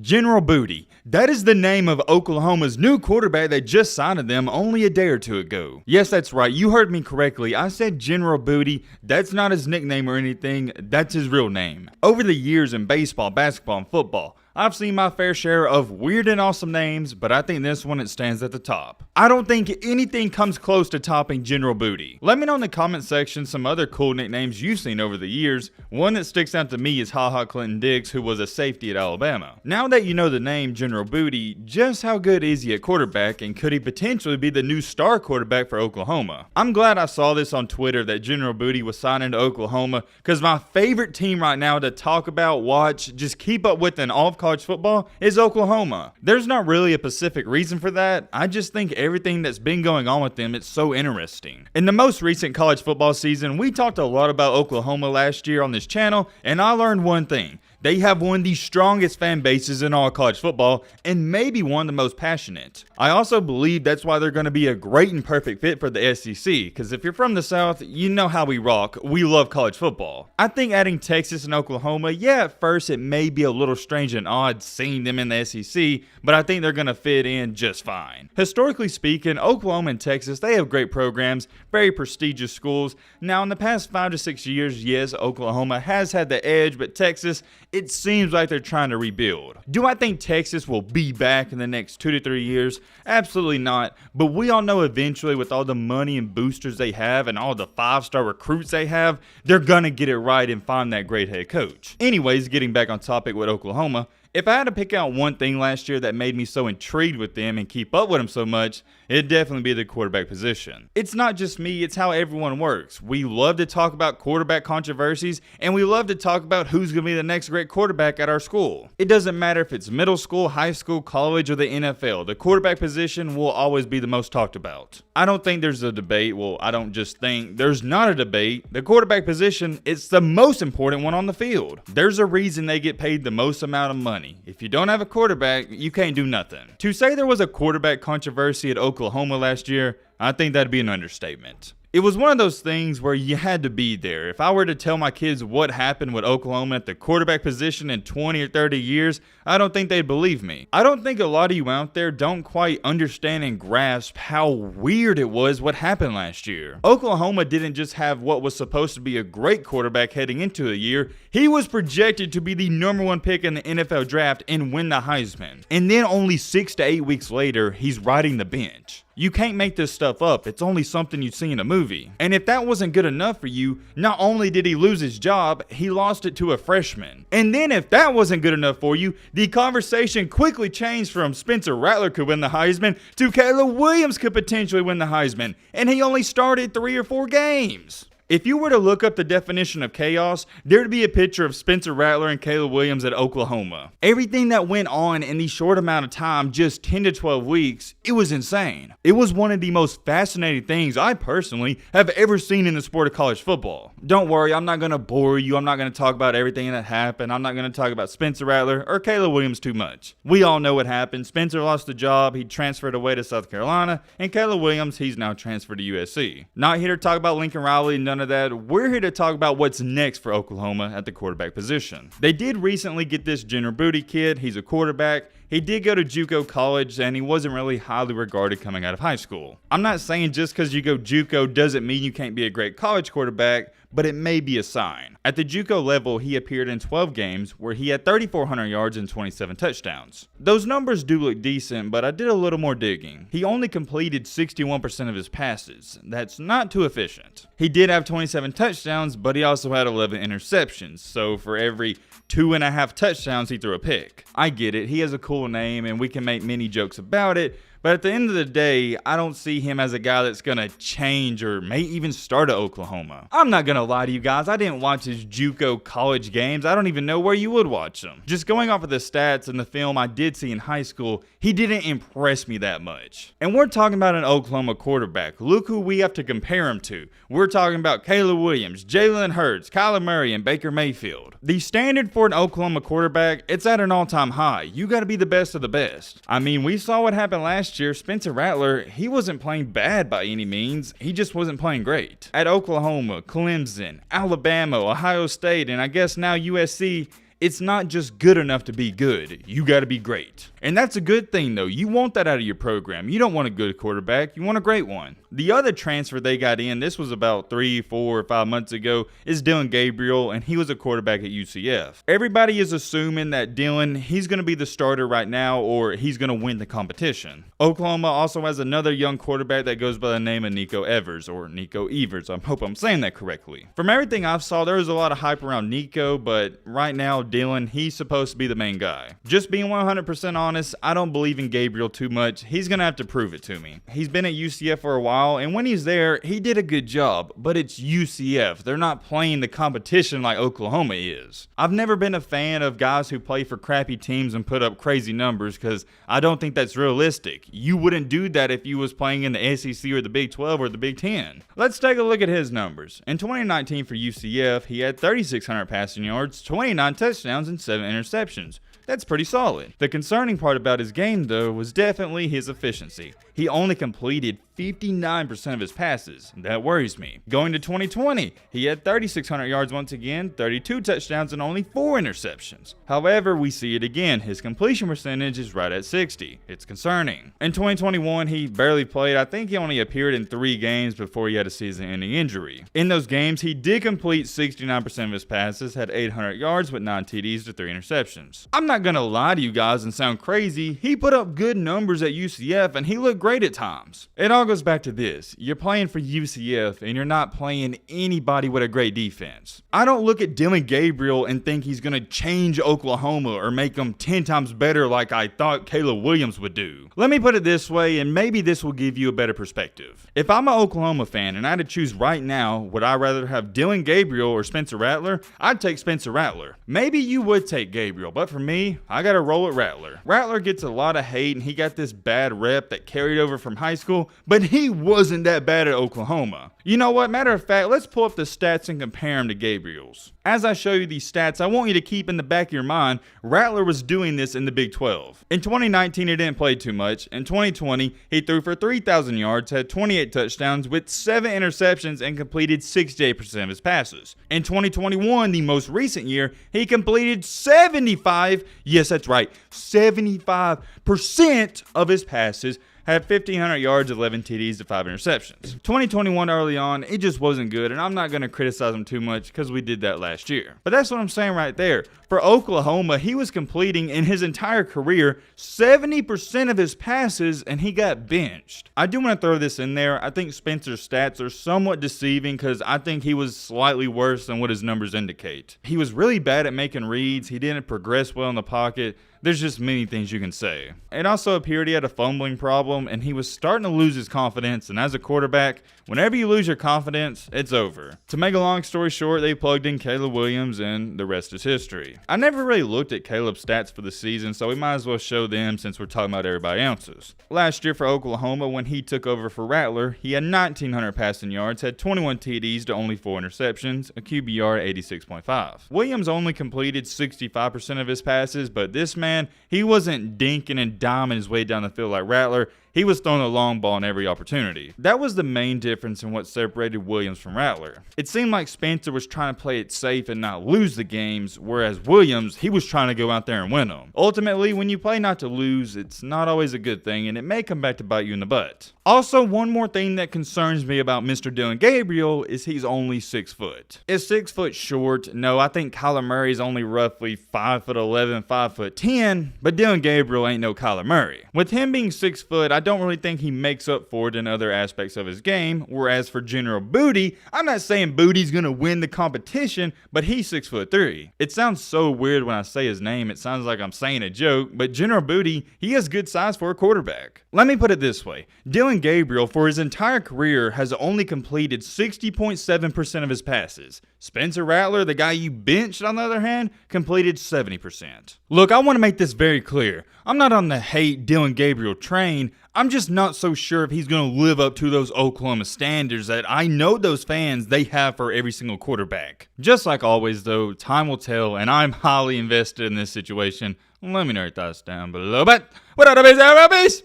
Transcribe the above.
General Booty. That is the name of Oklahoma's new quarterback that just signed to them only a day or two ago. Yes, that's right. You heard me correctly. I said General Booty. That's not his nickname or anything. That's his real name. Over the years in baseball, basketball, and football, I've seen my fair share of weird and awesome names, but I think this one, it stands at the top. I don't think anything comes close to topping General Booty. Let me know in the comment section some other cool nicknames you've seen over the years. One that sticks out to me is Ha Ha Clinton-Dix, who was a safety at Alabama. Now that you know the name General Booty, just how good is he at quarterback, and could he potentially be the new star quarterback for Oklahoma? I'm glad I saw this on Twitter that General Booty was signing to Oklahoma, because my favorite team right now to talk about, watch, just keep up with in all of college football is Oklahoma. There's not really a specific reason for that. I just think everything that's been going on with them, it's so interesting. In the most recent college football season, we talked a lot about Oklahoma last year on this channel, and I learned one thing. They have one of the strongest fan bases in all college football, and maybe one of the most passionate. I also believe that's why they're going to be a great and perfect fit for the SEC, because if you're from the South, you know how we rock. We love college football. I think adding Texas and Oklahoma, yeah, at first it may be a little strange and odd seeing them in the SEC, but I think they're going to fit in just fine. Historically speaking, Oklahoma and Texas, they have great programs, very prestigious schools. Now, in the past 5 to 6 years, yes, Oklahoma has had the edge, but Texas, it seems like they're trying to rebuild. Do I think Texas will be back in the next 2 to 3 years? Absolutely not. But we all know eventually with all the money and boosters they have and all the 5-star recruits they have, they're gonna get it right and find that great head coach. Anyways, getting back on topic with Oklahoma, if I had to pick out one thing last year that made me so intrigued with them and keep up with them so much, it'd definitely be the quarterback position. It's not just me, it's how everyone works. We love to talk about quarterback controversies, and we love to talk about who's going to be the next great quarterback at our school. It doesn't matter if it's middle school, high school, college, or the NFL. The quarterback position will always be the most talked about. I don't think there's a debate. Well, I don't just think. There's not a debate. The quarterback position is the most important one on the field. There's a reason they get paid the most amount of money. If you don't have a quarterback, you can't do nothing. To say there was a quarterback controversy at Oklahoma last year, I think that'd be an understatement. It was one of those things where you had to be there. If I were to tell my kids what happened with Oklahoma at the quarterback position in 20 or 30 years, I don't think they'd believe me. I don't think a lot of you out there don't quite understand and grasp how weird it was what happened last year. Oklahoma didn't just have what was supposed to be a great quarterback heading into a year. He was projected to be the #1 pick in the NFL draft and win the Heisman. And then only 6 to 8 weeks later, he's riding the bench. You can't make this stuff up. It's only something you see in a movie. And if that wasn't good enough for you, not only did he lose his job, he lost it to a freshman. And then if that wasn't good enough for you, the conversation quickly changed from Spencer Rattler could win the Heisman to Caleb Williams could potentially win the Heisman. And he only started 3 or 4 games. If you were to look up the definition of chaos, there'd be a picture of Spencer Rattler and Caleb Williams at Oklahoma. Everything that went on in the short amount of time, just 10 to 12 weeks, it was insane. It was one of the most fascinating things I personally have ever seen in the sport of college football. Don't worry, I'm not going to bore you. I'm not going to talk about everything that happened. I'm not going to talk about Spencer Rattler or Caleb Williams too much. We all know what happened. Spencer lost the job. He transferred away to South Carolina. And Caleb Williams, he's now transferred to USC. Not here to talk about Lincoln Riley, none of that. We're here to talk about what's next for Oklahoma at the quarterback position. They did recently get this General Booty kid. He's a quarterback. He did go to JUCO college, and he wasn't really highly regarded coming out of high school. I'm not saying just because you go JUCO doesn't mean you can't be a great college quarterback, but it may be a sign. At the JUCO level, he appeared in 12 games where he had 3,400 yards and 27 touchdowns. Those numbers do look decent, but I did a little more digging. He only completed 61% of his passes. That's not too efficient. He did have 27 touchdowns, but he also had 11 interceptions. So for every 2.5 touchdowns, he threw a pick. I get it. He has a cool name, and we can make many jokes about it. But at the end of the day, I don't see him as a guy that's going to change or may even start at Oklahoma. I'm not going to lie to you guys. I didn't watch his JUCO college games. I don't even know where you would watch them. Just going off of the stats and the film I did see in high school, he didn't impress me that much. And we're talking about an Oklahoma quarterback. Look who we have to compare him to. We're talking about Caleb Williams, Jalen Hurts, Kyler Murray, and Baker Mayfield. The standard for an Oklahoma quarterback, it's at an all-time high. You got to be the best of the best. I mean, we saw what happened last year. Spencer Rattler, he wasn't playing bad by any means. He just wasn't playing great. At Oklahoma, Clemson, Alabama, Ohio State, and I guess now USC, It's not just good enough to be good. You got to be great. And that's a good thing, though. You want that out of your program. You don't want a good quarterback. You want a great one. The other transfer they got in, this was about 3, 4, or 5 months ago, is Dillon Gabriel, and he was a quarterback at UCF. Everybody is assuming that Dillon, he's going to be the starter right now, or he's going to win the competition. Oklahoma also has another young quarterback that goes by the name of Nico Evers, or Nico Evers. I hope I'm saying that correctly. From everything I've saw, there was a lot of hype around Nico, but right now, Dillon, he's supposed to be the main guy. Just being 100% honest, I don't believe in Gabriel too much. He's going to have to prove it to me. He's been at UCF for a while, and when he's there, he did a good job, but it's UCF. They're not playing the competition like Oklahoma is. I've never been a fan of guys who play for crappy teams and put up crazy numbers because I don't think that's realistic. You wouldn't do that if you was playing in the SEC or the Big 12 or the Big 10. Let's take a look at his numbers. In 2019 for UCF, he had 3,600 passing yards, 29 touchdowns, and 7 interceptions. That's pretty solid. The concerning part about his game, though, was definitely his efficiency. He only completed 59% of his passes. That worries me. Going to 2020, he had 3,600 yards once again, 32 touchdowns, and only 4 interceptions. However, we see it again. His completion percentage is right at 60. It's concerning. In 2021, he barely played. I think he only appeared in 3 games before he had a season-ending injury. In those games, he did complete 69% of his passes, had 800 yards with 9 TDs to 3 interceptions. I'm not gonna lie to you guys and sound crazy. He put up good numbers at UCF, and he looked great at times. It all goes back to this. You're playing for UCF and you're not playing anybody with a great defense. I don't look at Dillon Gabriel and think he's going to change Oklahoma or make them 10 times better like I thought Caleb Williams would do. Let me put it this way, and maybe this will give you a better perspective. If I'm an Oklahoma fan and I had to choose right now, would I rather have Dillon Gabriel or Spencer Rattler? I'd take Spencer Rattler. Maybe you would take Gabriel, but for me, I gotta roll with Rattler. Rattler gets a lot of hate and he got this bad rep that carried over from high school, but he wasn't that bad at Oklahoma. You know what? Matter of fact, let's pull up the stats and compare them to Gabriel's. As I show you these stats, I want you to keep in the back of your mind, Rattler was doing this in the Big 12. In 2019, he didn't play too much. In 2020, he threw for 3,000 yards, had 28 touchdowns with 7 interceptions, and completed 68% of his passes. In 2021, the most recent year, he completed 75% of his passes, had 1,500 yards, 11 TDs to 5 interceptions. 2021 early on, it just wasn't good, and I'm not going to criticize him too much because we did that last year. But that's what I'm saying right there. For Oklahoma, he was completing in his entire career 70% of his passes, and he got benched. I do want to throw this in there. I think Spencer's stats are somewhat deceiving because I think he was slightly worse than what his numbers indicate. He was really bad at making reads. He didn't progress well in the pocket. There's just many things you can say. It also appeared he had a fumbling problem, and he was starting to lose his confidence, and as a quarterback, whenever you lose your confidence, it's over. To make a long story short, they plugged in Caleb Williams, and the rest is history. I never really looked at Caleb's stats for the season, so we might as well show them since we're talking about everybody else's. Last year for Oklahoma, when he took over for Rattler, he had 1,900 passing yards, had 21 TDs to only 4 interceptions, a QBR 86.5. Williams only completed 65% of his passes, but this man, he wasn't dinking and diming his way down the field like Rattler. He was throwing a long ball in every opportunity. That was the main difference in what separated Williams from Rattler. It seemed like Spencer was trying to play it safe and not lose the games, whereas Williams, he was trying to go out there and win them. Ultimately, when you play not to lose, it's not always a good thing, and it may come back to bite you in the butt. Also, one more thing that concerns me about Mr. Dillon Gabriel is he's only 6 foot. Is 6 foot short? No, I think Kyler Murray is only roughly 5'11", 5'10", but Dillon Gabriel ain't no Kyler Murray. With him being 6 foot, I don't really think he makes up for it in other aspects of his game, whereas for General Booty, I'm not saying Booty's gonna win the competition, but he's 6'3". It sounds so weird when I say his name, it sounds like I'm saying a joke, but General Booty, he has good size for a quarterback. Let me put it this way, Dillon Gabriel for his entire career has only completed 60.7% of his passes. Spencer Rattler, the guy you benched on the other hand, completed 70%. Look, I want to make this very clear. I'm not on the hate Dillon Gabriel train. I'm just not so sure if he's going to live up to those Oklahoma standards that I know those fans, they have for every single quarterback. Just like always though, time will tell, and I'm highly invested in this situation. Let me know your thoughts down below. But what up, peace?